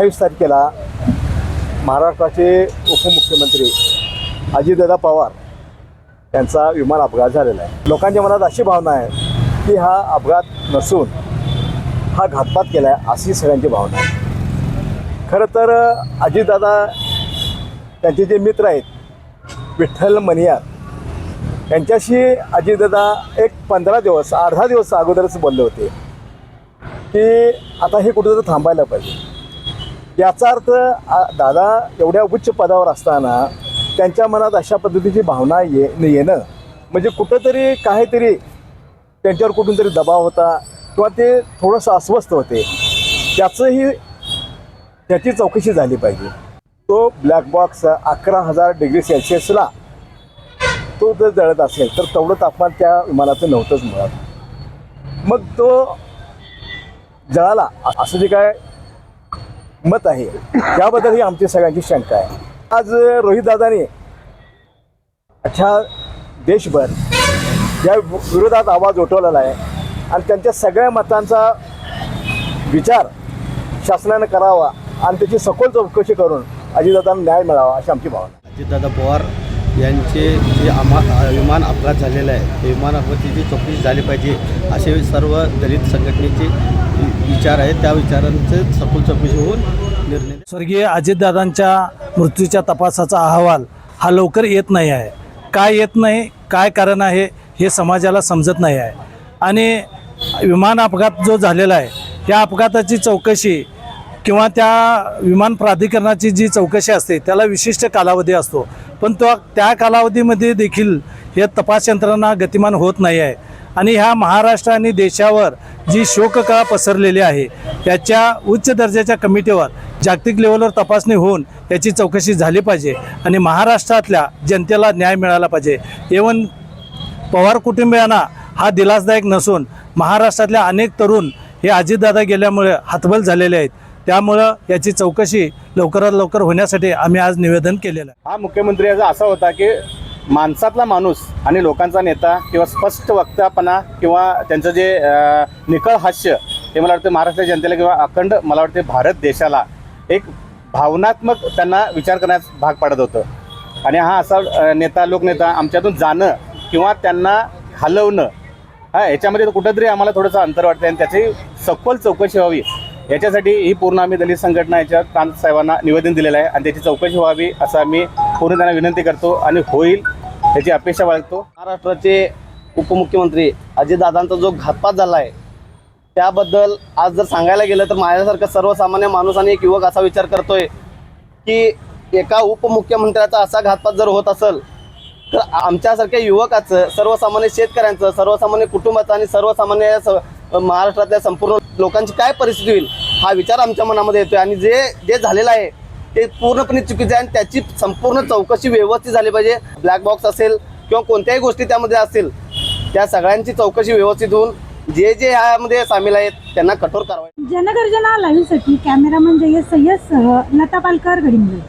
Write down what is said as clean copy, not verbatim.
28 तारखेला महाराष्ट्राचे उपमुख्यमंत्री अजितदादा पवार यांचा विमान अपघात झालेला आहे। लोकांच्या मनात अशी भावना आहे की हा अपघात नसून हा घातपात केला आहे अशी सगळ्यांची भावना आहे। खरं तर अजितदादा त्यांचे जे मित्र आहेत विठ्ठल मनियार यांच्याशी अजितदादा एक 15 दिवस 8-10 दिवस अगोदरच बोलले होते की आता हे कुठेतरी थांबायला पाहिजे। याचा अर्थ दादा एवढ्या उच्च पदावर असताना त्यांच्या मनात अशा पद्धतीची भावना येणं म्हणजे कुठंतरी काहीतरी त्यांच्यावर कुठून तरी दबाव होता किंवा ते थोडंसं अस्वस्थ होते। त्याची चौकशी झाली पाहिजे। तो ब्लॅक बॉक्स 11,000 डिग्री सेल्सिअसला तो जर जळत असेल तर तेवढं तापमान त्या विमानाचं नव्हतंच मुळात। मग तो जळाला असं जे काय मत आहे त्याबद्दल ही आमची सगळ्यांची शंका आहे। आज रोहितदादांनी अख्ख्या देशभर या विरोधात आवाज उठवलेला आहे आणि त्यांच्या सगळ्या मतांचा विचार शासनाने करावा आणि त्याची सखोल चौकशी करून अजितदादांना न्याय मिळावा अशी आमची भावना। अजितदादा पवार यांचे जे विमान अपघात झालेला आहे ते विमान अपघाताची चौकशी झाली पाहिजे असे सर्व दलित संघटनेचे विचार आहेत। त्या विचारांचे सखोल चौकशी होऊन निर्णय। स्वर्गीय अजितदादांच्या मृत्यूच्या तपासाचा अहवाल हा लवकर येत नाही आहे। काय येत नाही, काय कारण आहे हे समाजाला समजत नाही आहे। आणि विमान अपघात जो झालेला आहे या अपघाताची चौकशी किंवा त्या विमान प्राधिकरणाची जी चौकशी असते त्याला विशिष्ट कालावधी असतो, पण त्या कालावधीमध्ये देखील हे तपास यंत्रणा गतिमान होत नाही आहे। आणि ह्या महाराष्ट्र आणि देशावर जी शोककळा पसरलेली आहे याच्या उच्च दर्जाच्या कमिटीवर जागतिक लेवलवर तपासणी होऊन याची चौकशी झाली पाहिजे आणि महाराष्ट्रातल्या जनतेला न्याय मिळाला पाहिजे। एवन पवार कुटुंबियांना हा दिलासदायक नसून महाराष्ट्रातल्या अनेक तरुण हे अजितदादा गेल्यामुळे हतबल झालेले आहेत। त्यामुळं याची चौकशी लवकरात लवकर होण्यासाठी आम्ही आज निवेदन केलेलं आहे। हा मुख्यमंत्री असा होता की माणसातला माणूस आणि लोकांचा नेता किंवा स्पष्ट वक्तापणा किंवा त्यांचं जे निखळ हास्य हे मला वाटतं महाराष्ट्र जनतेला किंवा अखंड मला वाटते भारत देशाला एक भावनात्मक त्यांना विचार करण्यास भाग पाडत होतं। आणि हा असा नेता लोकनेता आमच्यातून जाणं किंवा त्यांना हलवणं याच्यामध्ये कुठंतरी आम्हाला थोडंसं अंतर वाटतं आणि त्याची सखोल चौकशी व्हावी याच्यासाठी ही पूर्ण आम्ही दलित संघटना याच्या कांत साहेबांना निवेदन दिलेलं आहे आणि त्याची चौकशी व्हावी असं आम्ही पूर्ण त्यांना विनंती करतो आणि होईल याची अपेक्षा बाळगतो। महाराष्ट्राचे उपमुख्यमंत्री अजितदादांचा जो घातपात झाला आहे त्याबद्दल आज जर सांगायला गेलं तर माझ्यासारखा सर्वसामान्य माणूस आणि एक युवक असा विचार करतोय की एका उपमुख्यमंत्र्याचा असा घातपात जर होत असेल तर आमच्यासारख्या युवकाचं, सर्वसामान्य शेतकऱ्यांचं, सर्वसामान्य कुटुंबाचं आणि सर्वसामान्य महाराष्ट्रातल्या संपूर्ण लोकांची काय परिस्थिती होईल हा विचार आमच्या मनामध्ये येतोय। आणि जे झालेलं आहे ते पूर्णपणे चुकीचं आहे आणि त्याची संपूर्ण चौकशी व्यवस्थित झाली पाहिजे। ब्लॅक बॉक्स असेल किंवा कोणत्याही गोष्टी त्यामध्ये असतील त्या सगळ्यांची चौकशी व्यवस्थित होऊन जे यामध्ये सामील आहेत त्यांना कठोर कारवाई। जनगर्जना लाईव्हसाठी कॅमेरामन जयेश सय्यदसह लता पालकर, गडिंग्लज।